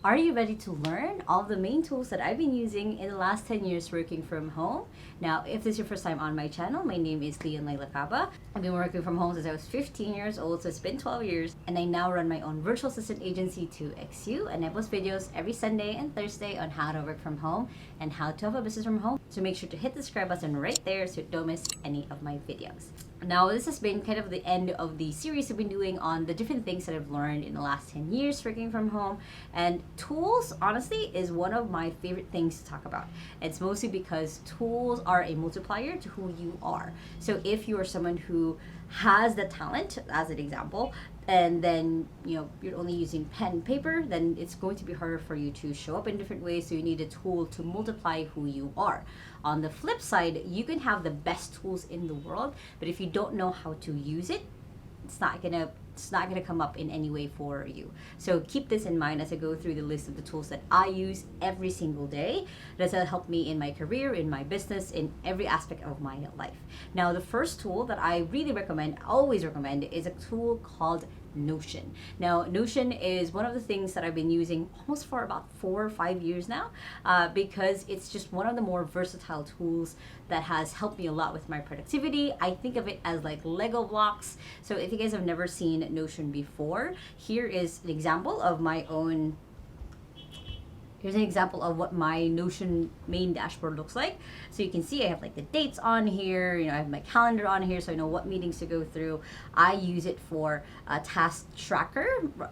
Are you ready to learn all the main tools that I've been using in the last 10 years working from home? Now, if this is your first time on my channel, my name is Lai Lacaba. I've been working from home since I was 15 years old, so it's been 12 years. And I now run my own virtual assistant agency, 2XU, and I post videos every Sunday and Thursday on how to work from home and how to have a business from home. So make sure to hit the subscribe button right there so you don't miss any of my videos. Now, this has been kind of the end of the series I've been doing on the different things that I've learned in the last 10 years working from home. And tools, honestly, is one of my favorite things to talk about. It's mostly because tools are a multiplier to who you are. So if you are someone who has the talent, as an example, and then you're only using pen and paper, then it's going to be harder for you to show up in different ways. So you need a tool to multiply who you are. On the flip side, you can have the best tools in the world, but if you don't know how to use it, it's not gonna come up in any way for you. So keep this in mind as I go through the list of the tools that I use every single day that has helped me in my career, in my business, in every aspect of my life. Now, the first tool that I really recommend, always recommend, is a tool called Notion. Now, Notion is one of the things that I've been using almost for about 4 or 5 years now, because it's just one of the more versatile tools that has helped me a lot with my productivity. I think of it as like Lego blocks. So if you guys have never seen Notion before, here is an example of my own. Here's an example of what my Notion main dashboard looks like. So you can see I have like the dates on here, I have my calendar on here so I know what meetings to go through. I use it for a task tracker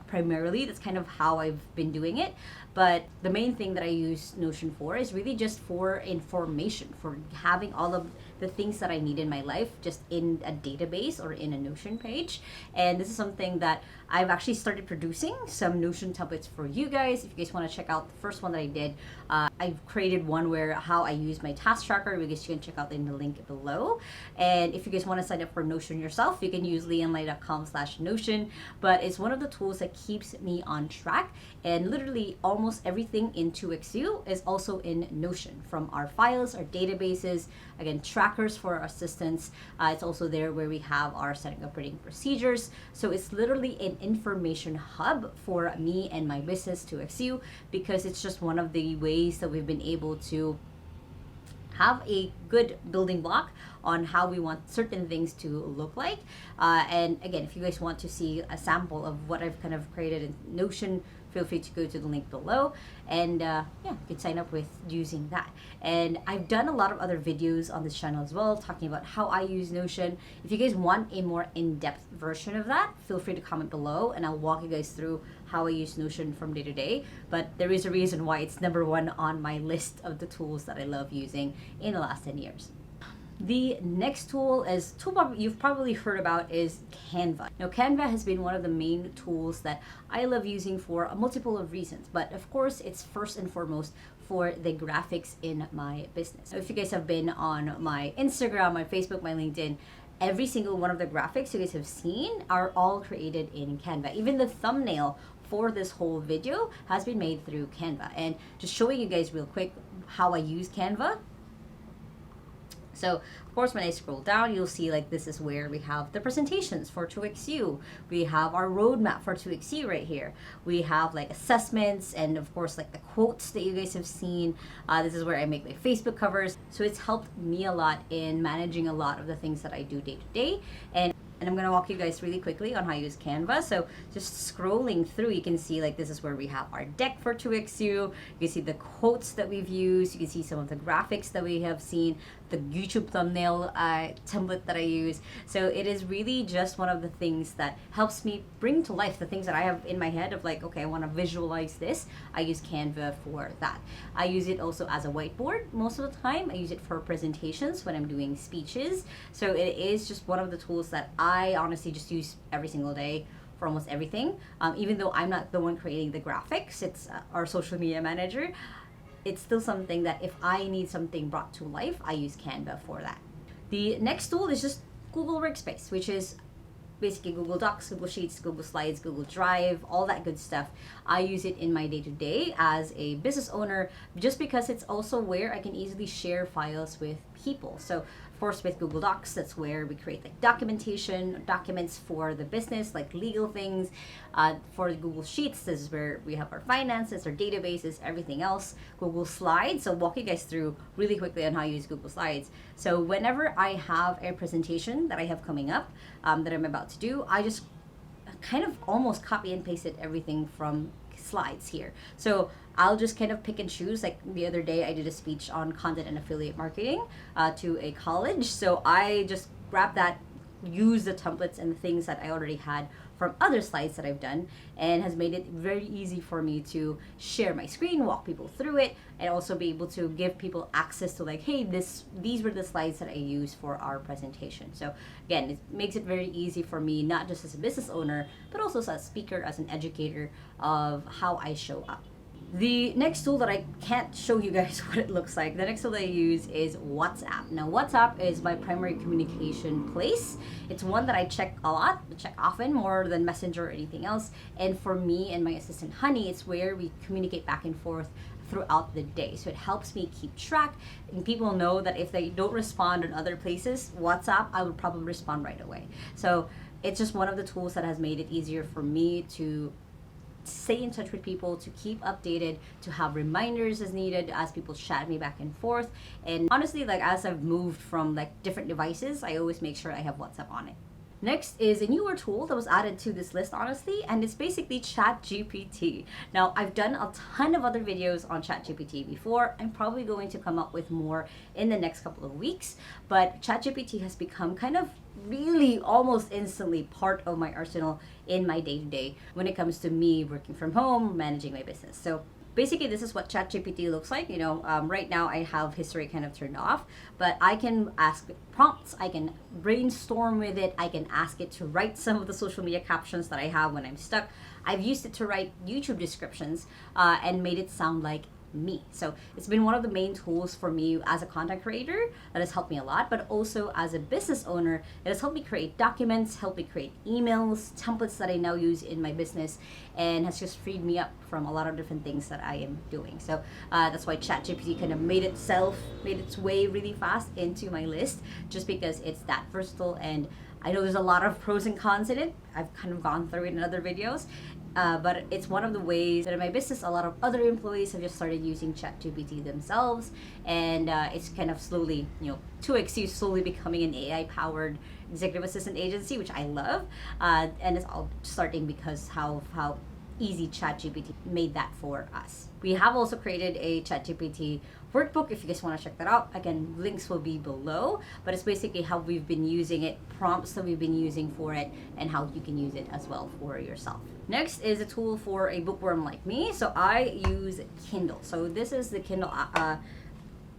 primarily. That's kind of how I've been doing it. But the main thing that I use Notion for is really just for information, for having all of the things that I need in my life just in a database or in a Notion page. And this is something that I've actually started producing some Notion templates for you guys. If you guys want to check out the first one that I did, I've created one where how I use my task tracker. You guys can check out in the link below. And if you guys want to sign up for Notion yourself, you can use lianlai.com/Notion. But it's one of the tools that keeps me on track. And literally almost everything in 2XU is also in Notion, from our files, our databases, again, trackers for our assistants. It's also there where we have our setting operating procedures. So it's literally an information hub for me and my business, 2XU, because it's just one of the ways that we've been able to have a good building block on how we want certain things to look like. And again, if you guys want to see a sample of what I've kind of created in Notion, feel free to go to the link below, and you can sign up with using that. And I've done a lot of other videos on this channel as well, talking about how I use Notion. If you guys want a more in-depth version of that, feel free to comment below, and I'll walk you guys through how I use Notion from day to day. But there is a reason why it's #1 on my list of the tools that I love using in the last 10 years. The next tool you've probably heard about is Canva. Now, Canva has been one of the main tools that I love using for a multiple of reasons, but of course, it's first and foremost for the graphics in my business. So if you guys have been on my Instagram, my Facebook, my LinkedIn, every single one of the graphics you guys have seen are all created in Canva. Even the thumbnail for this whole video has been made through Canva. And just showing you guys real quick how I use Canva. So, of course, when I scroll down, you'll see like this is where we have the presentations for 2XU. We have our roadmap for 2XU right here. We have like assessments and, of course, like the quotes that you guys have seen. This is where I make my Facebook covers. So it's helped me a lot in managing a lot of the things that I do day to day. And I'm going to walk you guys really quickly on how I use Canva. So just scrolling through, you can see like this is where we have our deck for 2XU. You can see the quotes that we've used. You can see some of the graphics that we have seen, the YouTube thumbnail template that I use. So it is really just one of the things that helps me bring to life the things that I have in my head of like, okay, I want to visualize this. I use Canva for that. I use it also as a whiteboard most of the time. I use it for presentations when I'm doing speeches. So it is just one of the tools that I honestly just use every single day for almost everything. Even though I'm not the one creating the graphics, it's our social media manager. It's still something that if I need something brought to life, I use Canva for that. The next tool is just Google Workspace, which is basically Google Docs, Google Sheets, Google Slides, Google Drive, all that good stuff. I use it in my day-to-day as a business owner just because it's also where I can easily share files with people. So Of course, with Google Docs, that's where we create like documentation, documents for the business, like legal things. For Google Sheets, this is where we have our finances, our databases, everything else. Google Slides, so walk you guys through really quickly on how you use Google Slides. So whenever I have a presentation that I have coming up, that I'm about to do, I just kind of almost copy and pasted everything from slides here. So I'll just kind of pick and choose. Like the other day, I did a speech on content and affiliate marketing to a college. So I just grabbed that, use the templates and the things that I already had from other slides that I've done, and has made it very easy for me to share my screen, walk people through it, and also be able to give people access to like, hey, these were the slides that I used for our presentation. So again, it makes it very easy for me, not just as a business owner, but also as a speaker, as an educator of how I show up. The next tool that I can't show you guys what it looks like, the next tool that I use is WhatsApp. Now, WhatsApp is my primary communication place. It's one that I check a lot, check often, more than Messenger or anything else. And for me and my assistant, Honey, it's where we communicate back and forth throughout the day. So it helps me keep track, and people know that if they don't respond in other places, WhatsApp, I would probably respond right away. So it's just one of the tools that has made it easier for me to stay in touch with people, to keep updated, to have reminders as needed as people chat me back and forth. And honestly, like as I've moved from like different devices, I always make sure I have WhatsApp on it. Next is a newer tool that was added to this list, honestly, and it's basically ChatGPT. Now, I've done a ton of other videos on ChatGPT before. I'm probably going to come up with more in the next couple of weeks, but ChatGPT has become kind of really almost instantly part of my arsenal in my day-to-day when it comes to me working from home, managing my business. So basically, this is what ChatGPT looks like. Right now I have history kind of turned off, but I can ask prompts, I can brainstorm with it, I can ask it to write some of the social media captions that I have when I'm stuck. I've used it to write YouTube descriptions and made it sound like me. So it's been one of the main tools for me as a content creator that has helped me a lot, but also as a business owner, it has helped me create documents, helped me create emails, templates that I now use in my business, and has just freed me up from a lot of different things that I am doing. So that's why ChatGPT kind of made its way really fast into my list, just because it's that versatile. And I know there's a lot of pros and cons in it. I've kind of gone through it in other videos. But it's one of the ways that in my business, a lot of other employees have just started using ChatGPT themselves. And it's kind of slowly, 2X slowly becoming an AI-powered executive assistant agency, which I love. And it's all starting because how easy ChatGPT made that for us. We have also created a ChatGPT workbook. If you guys want to check that out, again, links will be below, but it's basically how we've been using it, prompts that we've been using for it, and how you can use it as well for yourself. Next is a tool for a bookworm like me. So I use Kindle. So this is the Kindle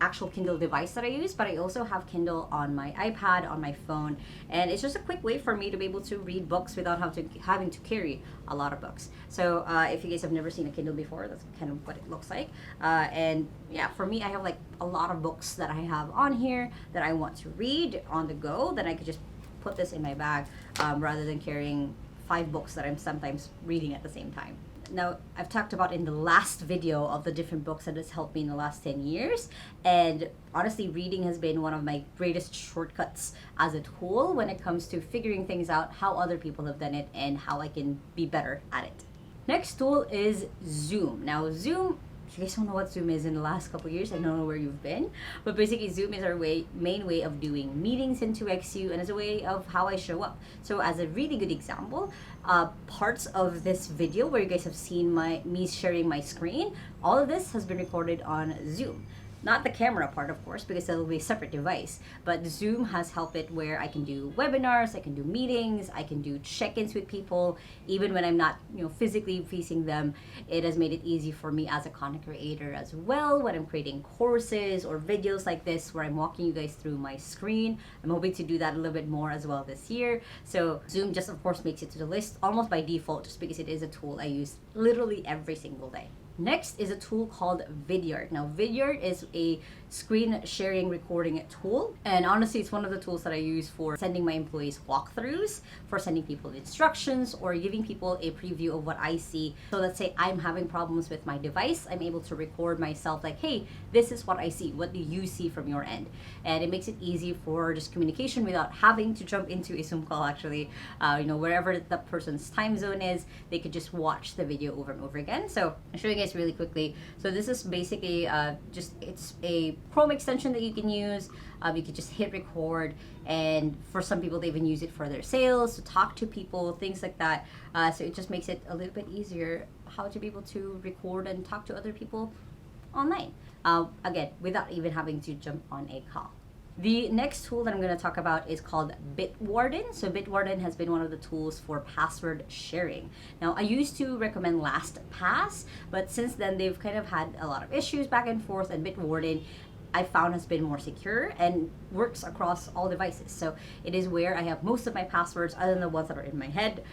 actual Kindle device that I use, but I also have Kindle on my iPad, on my phone, and it's just a quick way for me to be able to read books without having to carry a lot of books. So if you guys have never seen a Kindle before, that's kind of what it looks like. And yeah, for me, I have like a lot of books that I have on here that I want to read on the go, then I could just put this in my bag rather than carrying 5 books that I'm sometimes reading at the same time. Now, I've talked about in the last video of the different books that has helped me in the last 10 years. And honestly, reading has been one of my greatest shortcuts as a tool when it comes to figuring things out, how other people have done it, and how I can be better at it. Next tool is Zoom. Now, Zoom, if you guys don't know what Zoom is in the last couple of years, I don't know where you've been, but basically Zoom is our main way of doing meetings in 2XU, and as a way of how I show up. So as a really good example, parts of this video where you guys have seen me sharing my screen, all of this has been recorded on Zoom. Not the camera part, of course, because it'll be a separate device. But Zoom has helped it where I can do webinars, I can do meetings, I can do check-ins with people, even when I'm not, physically facing them. It has made it easy for me as a content creator as well when I'm creating courses or videos like this where I'm walking you guys through my screen. I'm hoping to do that a little bit more as well this year. So Zoom just, of course, makes it to the list almost by default, just because it is a tool I use literally every single day. Next is a tool called Vidyard. Now, Vidyard is a screen sharing recording tool, and honestly, it's one of the tools that I use for sending my employees walkthroughs, for sending people instructions, or giving people a preview of what I see. So let's say I'm having problems with my device, I'm able to record myself like, hey, this is what I see. What do you see from your end? And it makes it easy for just communication without having to jump into a Zoom call. Actually, wherever the person's time zone is, they could just watch the video over and over again. So I'll show you guys really quickly. So this is basically it's a Chrome extension that you can use. You can just hit record, and for some people they even use it for their sales, to talk to people, things like that. So it just makes it a little bit easier how to be able to record and talk to other people online, again, without even having to jump on a call. The next tool that I'm going to talk about is called Bitwarden. So Bitwarden has been one of the tools for password sharing. Now, I used to recommend LastPass, but since then they've kind of had a lot of issues back and forth, and Bitwarden I found has been more secure and works across all devices. So it is where I have most of my passwords, other than the ones that are in my head,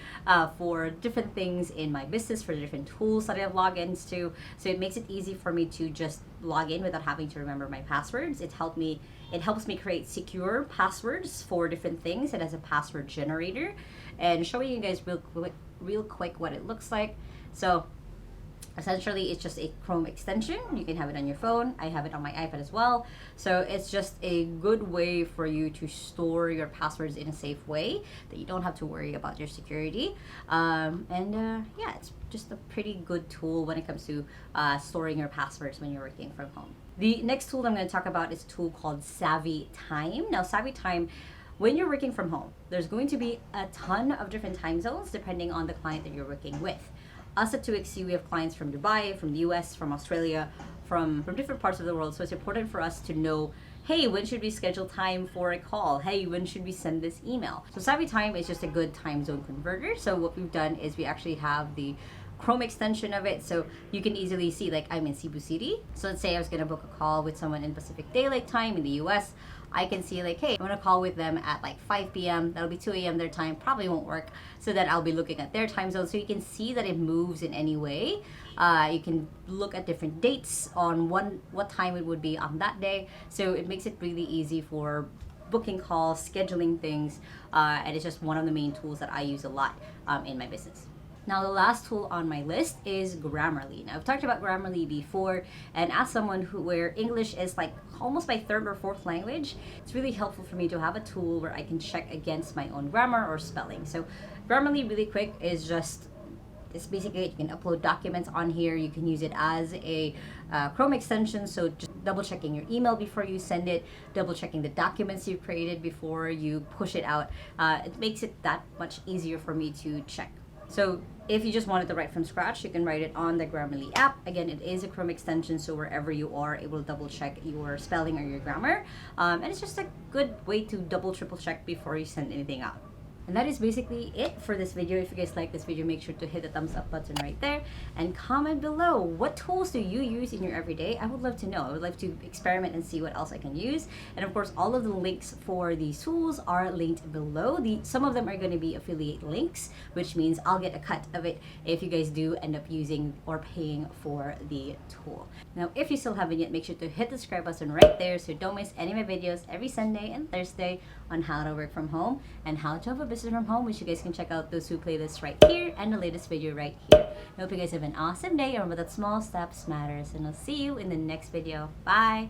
for different things in my business, for the different tools that I have logins to. So it makes it easy for me to just log in without having to remember my passwords. It helps me create secure passwords for different things. It has a password generator, and showing you guys real quick what it looks like. So essentially, it's just a Chrome extension. You can have it on your phone. I have it on my iPad as well. So it's just a good way for you to store your passwords in a safe way that you don't have to worry about your security. Yeah, it's just a pretty good tool when it comes to storing your passwords when you're working from home. The next tool I'm going to talk about is a tool called Savvy Time. Now, Savvy Time, when you're working from home, there's going to be a ton of different time zones depending on the client that you're working with. Us at 2XC, we have clients from Dubai, from the US, from Australia, from different parts of the world. So it's important for us to know, hey, when should we schedule time for a call? Hey, when should we send this email? So Savvy Time is just a good time zone converter. So what we've done is we actually have the Chrome extension of it, so you can easily see, like, I'm in Cebu City. So let's say I was gonna book a call with someone in Pacific Daylight Time in the US. I can see, like, hey, I'm gonna call with them at like 5 p.m. That'll be 2 a.m. their time. Probably won't work. So then I'll be looking at their time zone. So you can see that it moves in any way. You can look at different dates on what time it would be on that day. So it makes it really easy for booking calls, scheduling things, and it's just one of the main tools that I use a lot in my business. Now, the last tool on my list is Grammarly. Now, I've talked about Grammarly before, and as someone where English is like almost my third or fourth language, it's really helpful for me to have a tool where I can check against my own grammar or spelling. So Grammarly, really quick, is just, it's basically, you can upload documents on here. You can use it as a Chrome extension, so just double checking your email before you send it, double checking the documents you've created before you push it out. It makes it that much easier for me to check. So if you just wanted to write from scratch, you can write it on the Grammarly app. Again, it is a Chrome extension, so wherever you are, it will double check your spelling or your grammar. And it's just a good way to triple check before you send anything out. And that is basically it for this video. If you guys like this video, make sure to hit the thumbs up button right there and comment below. What tools do you use in your everyday? I would love to know. I would love to experiment and see what else I can use. And of course, all of the links for these tools are linked below. Some of them are going to be affiliate links, which means I'll get a cut of it if you guys do end up using or paying for the tool. Now, if you still haven't yet, make sure to hit the subscribe button right there so don't miss any of my videos every Sunday and Thursday on how to work from home and how to have a business from home, which you guys can check out those two playlists right here and the latest video right here. I hope you guys have an awesome day. Remember that small steps matters, and I'll see you in the next video. Bye!